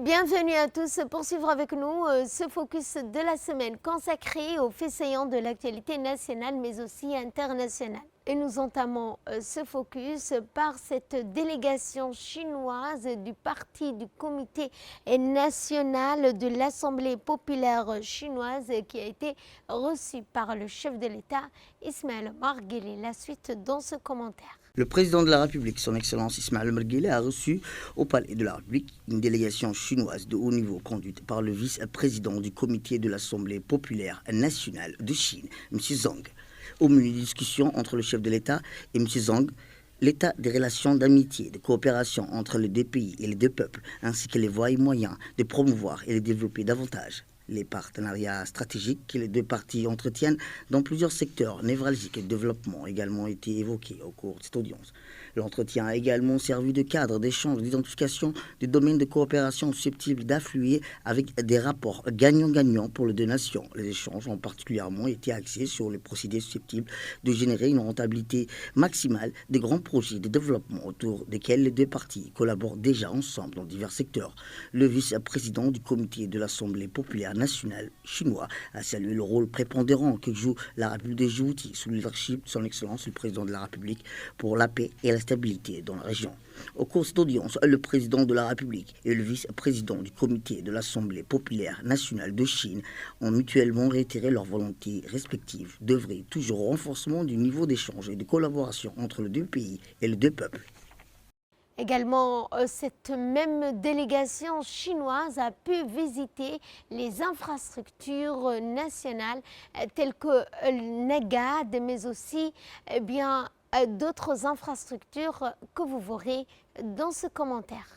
Bienvenue à tous. Poursuivre avec nous ce focus de la semaine consacré aux faits saillants de l'actualité nationale mais aussi internationale. Et nous entamons ce focus par cette délégation chinoise du parti du comité national de l'Assemblée populaire chinoise qui a été reçue par le chef de l'État Ismaël Omar Guelleh. La suite dans ce commentaire. Le président de la République, son Excellence Ismaël Omar Guelleh, a reçu au Palais de la République une délégation chinoise de haut niveau conduite par le vice-président du comité de l'Assemblée populaire nationale de Chine, M. Zhang. Au menu de discussion entre le chef de l'État et M. Zhang, l'état des relations d'amitié, de coopération entre les deux pays et les deux peuples, ainsi que les voies et moyens de promouvoir et de développer davantage les partenariats stratégiques que les deux parties entretiennent dans plusieurs secteurs névralgiques et de développement ont également été évoqués au cours de cette audience. L'entretien a également servi de cadre d'échange, d'identification des domaines de coopération susceptibles d'affluer avec des rapports gagnant-gagnant pour les deux nations. Les échanges ont particulièrement été axés sur les procédés susceptibles de générer une rentabilité maximale des grands projets de développement autour desquels les deux parties collaborent déjà ensemble dans divers secteurs. Le vice-président du comité de l'Assemblée populaire nationale chinois a salué le rôle prépondérant que joue la République de Djibouti sous le leadership de son Excellence le président de la République pour la paix et la stabilité dans la région. Au cours de cette audience, le président de la République et le vice-président du comité de l'Assemblée populaire nationale de Chine ont mutuellement réitéré leur volonté respective d'œuvrer toujours au renforcement du niveau d'échange et de collaboration entre les deux pays et les deux peuples. Également, cette même délégation chinoise a pu visiter les infrastructures nationales telles que NEGAD, mais aussi d'autres infrastructures que vous verrez dans ce commentaire.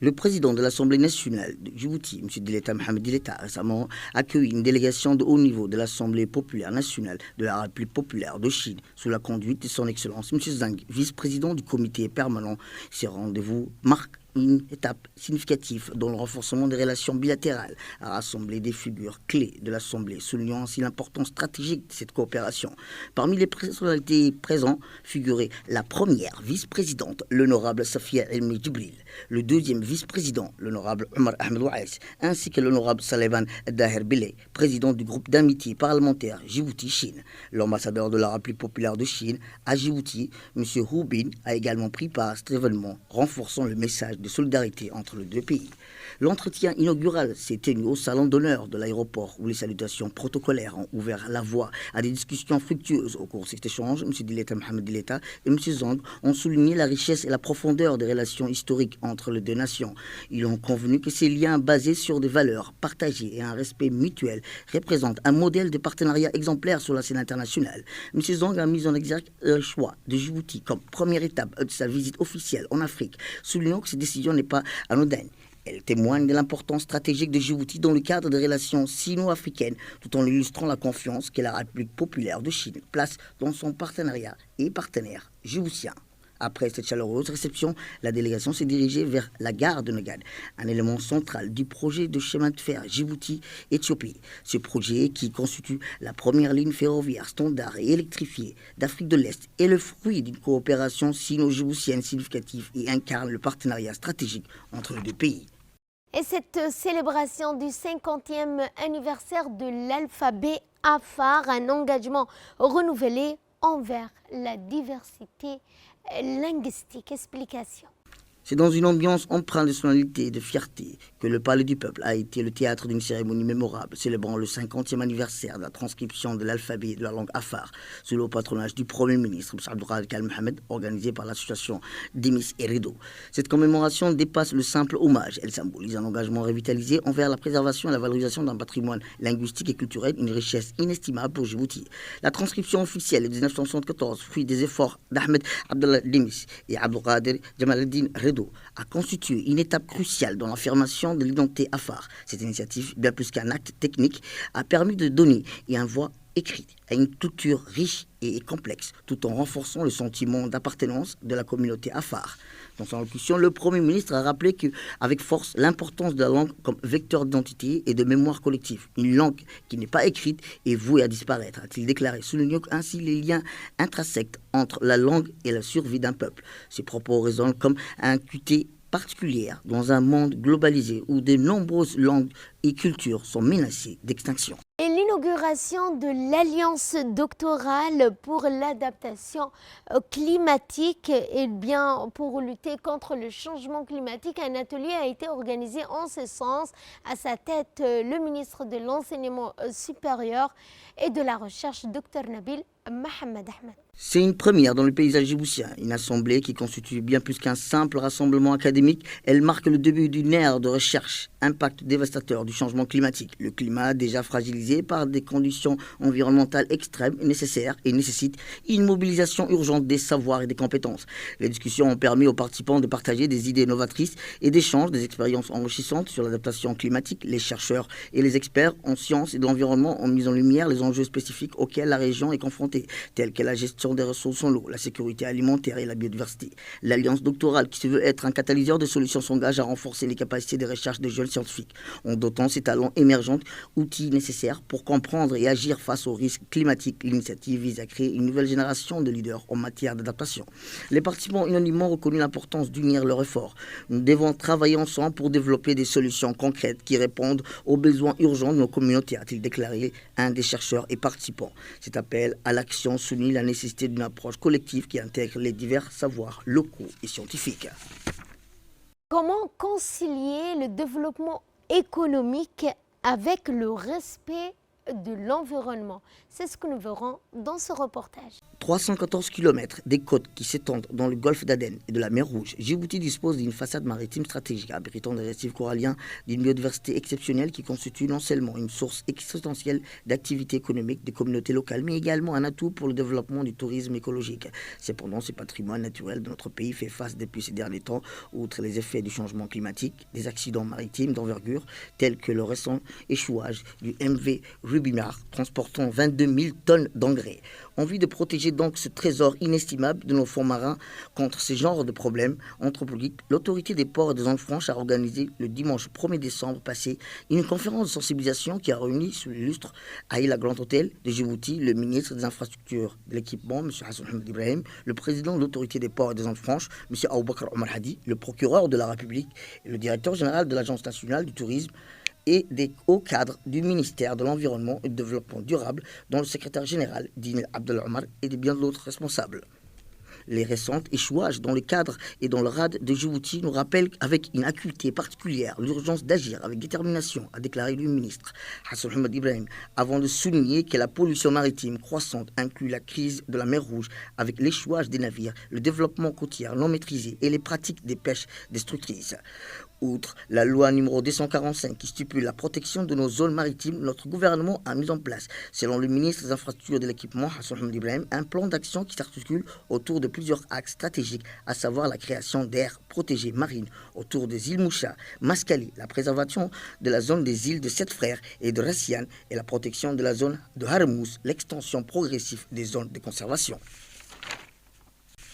Le président de l'Assemblée nationale de Djibouti, M. Dileta Mohamed Dileta, a récemment accueilli une délégation de haut niveau de l'Assemblée populaire nationale de la République populaire de Chine sous la conduite de son Excellence M. Zhang, vice-président du comité permanent. Ces rendez-vous marquent une étape significative dans le renforcement des relations bilatérales, a rassemblé des figures clés de l'Assemblée, soulignant ainsi l'importance stratégique de cette coopération. Parmi les personnalités présentes figurait la première vice-présidente, l'honorable Safia Elmi Djibril, le deuxième vice-président, l'honorable Omar Ahmed Ouaïs, ainsi que l'honorable Saleban Daher Billeh, président du groupe d'amitié parlementaire Djibouti-Chine. L'ambassadeur de la République populaire de Chine à Djibouti, M. Hu Bin, a également pris part à cet événement, renforçant le message de solidarité entre les deux pays. L'entretien inaugural s'est tenu au salon d'honneur de l'aéroport où les salutations protocolaires ont ouvert la voie à des discussions fructueuses. Au cours de cet échange, M. Dileta Mohamed Dileta et M. Zhang ont souligné la richesse et la profondeur des relations historiques entre les deux nations. Ils ont convenu que ces liens basés sur des valeurs partagées et un respect mutuel représentent un modèle de partenariat exemplaire sur la scène internationale. M. Zhang a mis en exergue le choix de Djibouti comme première étape de sa visite officielle en Afrique, soulignant que cette décision n'est pas anodine. Elle témoigne de l'importance stratégique de Djibouti dans le cadre des relations sino-africaines, tout en illustrant la confiance que la République populaire de Chine place dans son partenariat et partenaire djiboutien. Après cette chaleureuse réception, la délégation s'est dirigée vers la gare de Negad, un élément central du projet de chemin de fer Djibouti-Éthiopie. Ce projet, qui constitue la première ligne ferroviaire standard et électrifiée d'Afrique de l'Est, est le fruit d'une coopération sino-djiboutienne significative et incarne le partenariat stratégique entre les deux pays. Et cette célébration du 50e anniversaire de l'alphabet Afar, un engagement renouvelé envers la diversité linguistique. Explication. C'est dans une ambiance empreinte de solennité et de fierté que le Palais du Peuple a été le théâtre d'une cérémonie mémorable célébrant le 50e anniversaire de la transcription de l'alphabet de la langue Afar sous le patronage du Premier ministre M. Abdelrahman Al Mohamed, organisée par l'association Demis et Rideau. Cette commémoration dépasse le simple hommage. Elle symbolise un engagement revitalisé envers la préservation et la valorisation d'un patrimoine linguistique et culturel, une richesse inestimable pour Djibouti. La transcription officielle de 1974, fruit des efforts d'Ahmed Abdallah Demis et Abdelkader Jamaluddin Rideau, a constitué une étape cruciale dans l'affirmation de l'identité Afar. Cette initiative, bien plus qu'un acte technique, a permis de donner une voix écrite à une culture riche et complexe, tout en renforçant le sentiment d'appartenance de la communauté Afar. Dans son allocution, le Premier ministre a rappelé avec force l'importance de la langue comme vecteur d'identité et de mémoire collective. Une langue qui n'est pas écrite est vouée à disparaître, a-t-il déclaré, soulignant ainsi les liens intrinsèques entre la langue et la survie d'un peuple. Ces propos résonnent comme un cuté particulière dans un monde globalisé où de nombreuses langues et cultures sont menacées d'extinction. Et l'inauguration de l'Alliance doctorale pour l'adaptation climatique, et bien pour lutter contre le changement climatique, un atelier a été organisé en ce sens. À sa tête, le ministre de l'Enseignement supérieur et de la Recherche, Dr Nabil Mohamed Ahmed. C'est une première dans le paysage djiboutien, une assemblée qui constitue bien plus qu'un simple rassemblement académique. Elle marque le début d'une ère de recherche, impact dévastateur du changement climatique. Le climat, déjà fragilisé par des conditions environnementales extrêmes, est nécessaire et nécessite une mobilisation urgente des savoirs et des compétences. Les discussions ont permis aux participants de partager des idées novatrices et d'échanger des expériences enrichissantes sur l'adaptation climatique. Les chercheurs et les experts en sciences et de l'environnement ont mis en lumière les enjeux spécifiques auxquels la région est confrontée, tels que la gestion des ressources en eau, la sécurité alimentaire et la biodiversité. L'Alliance doctorale, qui se veut être un catalyseur de solutions, s'engage à renforcer les capacités de recherche des jeunes scientifiques en dotant ces talents émergents outils nécessaires pour comprendre et agir face aux risques climatiques. L'initiative vise à créer une nouvelle génération de leaders en matière d'adaptation. Les participants ont unanimement reconnu l'importance d'unir leurs efforts. Nous devons travailler ensemble pour développer des solutions concrètes qui répondent aux besoins urgents de nos communautés, a-t-il déclaré un des chercheurs et participants. Cet appel à l'action souligne la nécessité d'une approche collective qui intègre les divers savoirs locaux et scientifiques. Comment concilier le développement économique avec le respect de l'environnement? C'est ce que nous verrons dans ce reportage. 314 km des côtes qui s'étendent dans le golfe d'Aden et de la mer Rouge. Djibouti dispose d'une façade maritime stratégique abritant des récifs coralliens, d'une biodiversité exceptionnelle qui constitue non seulement une source essentielle d'activité économique des communautés locales, mais également un atout pour le développement du tourisme écologique. Cependant, ce patrimoine naturel de notre pays fait face depuis ces derniers temps, outre les effets du changement climatique, des accidents maritimes d'envergure, tels que le récent échouage du MV Rubimar, transportant 22 000 tonnes d'engrais. En vue de protéger donc ce trésor inestimable de nos fonds marins contre ce genre de problèmes anthropologiques, l'autorité des ports et des zones franches a organisé le dimanche 1er décembre passé une conférence de sensibilisation qui a réuni sous l'illustre Aïla Grand Hôtel de Djibouti, le ministre des Infrastructures et de l'Équipement, M. Hassan Mohamed Ibrahim, le président de l'autorité des ports et des zones franches, M. Aboubakar Omar Hadi, le procureur de la République et le directeur général de l'Agence nationale du tourisme, et des hauts cadres du ministère de l'Environnement et du Développement durable, dont le secrétaire général, Dine Abdel Omar, et de bien d'autres responsables. Les récents échouages dans le cadre et dans le rade de Djibouti nous rappellent avec une acuité particulière l'urgence d'agir avec détermination, a déclaré le ministre Hassan Mohamed Ibrahim, avant de souligner que la pollution maritime croissante inclut la crise de la mer Rouge avec l'échouage des navires, le développement côtier non maîtrisé et les pratiques des pêches destructrices. Outre la loi numéro 245 qui stipule la protection de nos zones maritimes, notre gouvernement a mis en place, selon le ministre des Infrastructures et de l'Équipement, Hassan Mohamed Ibrahim, un plan d'action qui s'articule autour de plusieurs axes stratégiques, à savoir la création d'aires protégées marines autour des îles Moucha, Mascali, la préservation de la zone des îles de Sept Frères et de Rassian et la protection de la zone de Harmous, l'extension progressive des zones de conservation.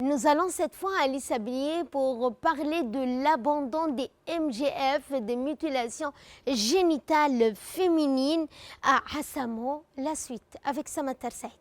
Nous allons cette fois à Lissabé pour parler de l'abandon des MGF, des mutilations génitales féminines à Hassamo. La suite avec Samatar Saïd.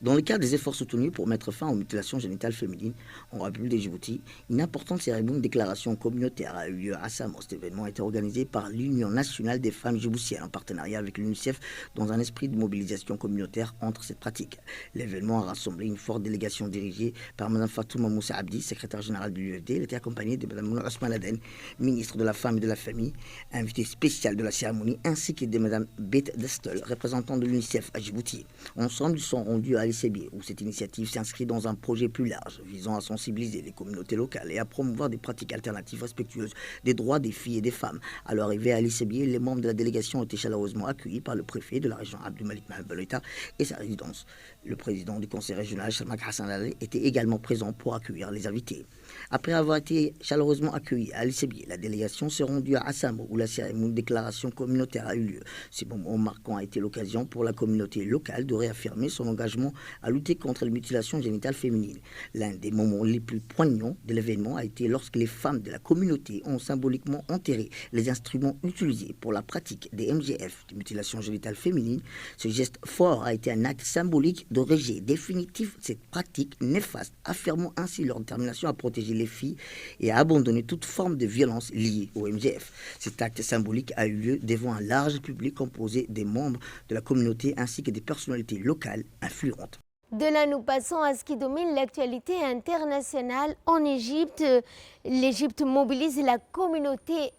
Dans le cadre des efforts soutenus pour mettre fin aux mutilations génitales féminines en République de Djibouti, une importante cérémonie de déclaration communautaire a eu lieu à Hassamo. Cet événement a été organisé par l'Union nationale des femmes djiboutiennes en partenariat avec l'UNICEF dans un esprit de mobilisation communautaire entre cette pratique. L'événement a rassemblé une forte délégation dirigée par Mme Fatouma Moussa Abdi, secrétaire générale de l'UFD. Elle était accompagnée de Mme Mouna Osman Aden, ministre de la Femme et de la Famille, invitée spéciale de la cérémonie, ainsi que de Mme Beth Destel, représentante de l'UNICEF à Djibouti. Ensemble, ils sont rendus à Lissabé, où cette initiative s'inscrit dans un projet plus large visant à sensibiliser les communautés locales et à promouvoir des pratiques alternatives respectueuses des droits des filles et des femmes. À leur arrivée à Lissabé, les membres de la délégation ont été chaleureusement accueillis par le préfet de la région Abdulmalik Mohamed Baloita et sa résidence. Le président du conseil régional, Sharmak Hassan Ali, était également présent pour accueillir les invités. Après avoir été chaleureusement accueillis à Lissabé, la délégation s'est rendue à Hassamo, où la cérémonie de déclaration communautaire a eu lieu. Ce moment marquant a été l'occasion pour la communauté locale de réaffirmer son engagement à lutter contre les mutilations génitales féminines. L'un des moments les plus poignants de l'événement a été lorsque les femmes de la communauté ont symboliquement enterré les instruments utilisés pour la pratique des MGF, des mutilations génitales féminines. Ce geste fort a été un acte symbolique de rejet définitif de cette pratique néfaste, affirmant ainsi leur détermination à protéger les filles et à abandonner toute forme de violence liée au MGF. Cet acte symbolique a eu lieu devant un large public composé des membres de la communauté ainsi que des personnalités locales influentes. De là, nous passons à ce qui domine l'actualité internationale en Égypte. L'Égypte mobilise la communauté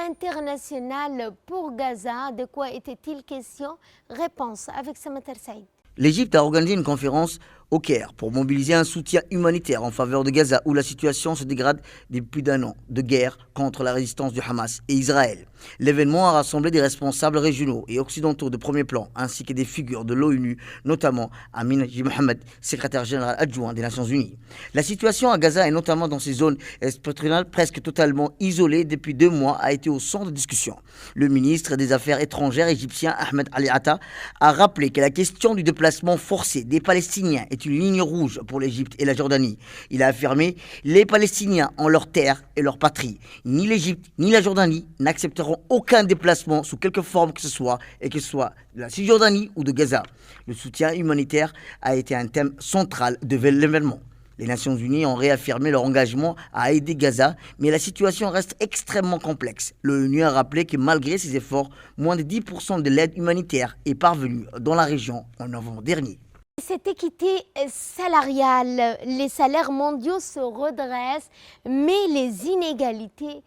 internationale pour Gaza. De quoi était-il question? Réponse avec Samatar Saïd. L'Égypte a organisé une conférence au Caire pour mobiliser un soutien humanitaire en faveur de Gaza où la situation se dégrade depuis plus d'un an de guerre contre la résistance du Hamas et Israël. L'événement a rassemblé des responsables régionaux et occidentaux de premier plan ainsi que des figures de l'ONU, notamment Amin Haji Mohamed, secrétaire général adjoint des Nations Unies. La situation à Gaza et notamment dans ces zones septentrionales presque totalement isolées depuis 2 mois a été au centre de discussion. Le ministre des Affaires étrangères égyptien Ahmed Ali Atta a rappelé que la question du déplacement forcé des Palestiniens est une ligne rouge pour l'Égypte et la Jordanie. Il a affirmé « Les Palestiniens ont leur terre et leur patrie. Ni l'Égypte ni la Jordanie n'accepteront aucun déplacement sous quelque forme que ce soit, et que ce soit de la Cisjordanie ou de Gaza. » Le soutien humanitaire a été un thème central de l'événement. Les Nations Unies ont réaffirmé leur engagement à aider Gaza, mais la situation reste extrêmement complexe. L'ONU a rappelé que malgré ses efforts, moins de 10% de l'aide humanitaire est parvenue dans la région en novembre dernier. Cette équité salariale, les salaires mondiaux se redressent, mais les inégalités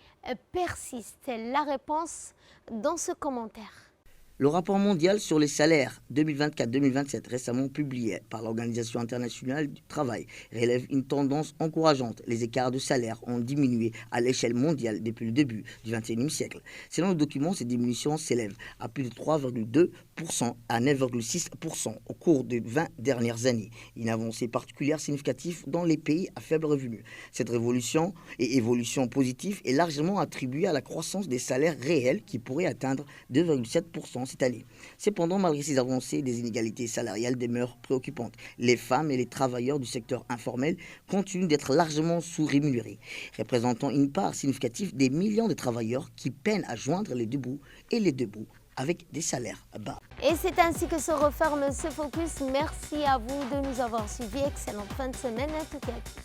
persistent. La réponse dans ce commentaire. Le rapport mondial sur les salaires 2024-2027 récemment publié par l'Organisation internationale du travail relève une tendance encourageante. Les écarts de salaire ont diminué à l'échelle mondiale depuis le début du XXIe siècle. Selon le document, ces diminutions s'élèvent à plus de 3,2% à 9,6% au cours des 20 dernières années. Une avancée particulière significative dans les pays à faible revenu. Cette révolution et évolution positive est largement attribuée à la croissance des salaires réels qui pourrait atteindre 2,7% cette année. Cependant, malgré ces avancées, des inégalités salariales demeurent préoccupantes. Les femmes et les travailleurs du secteur informel continuent d'être largement sous-rémunérés, représentant une part significative des millions de travailleurs qui peinent à joindre les deux bouts avec des salaires bas. Et c'est ainsi que se referme ce focus. Merci à vous de nous avoir suivis. Excellente fin de semaine à toutes et à tous.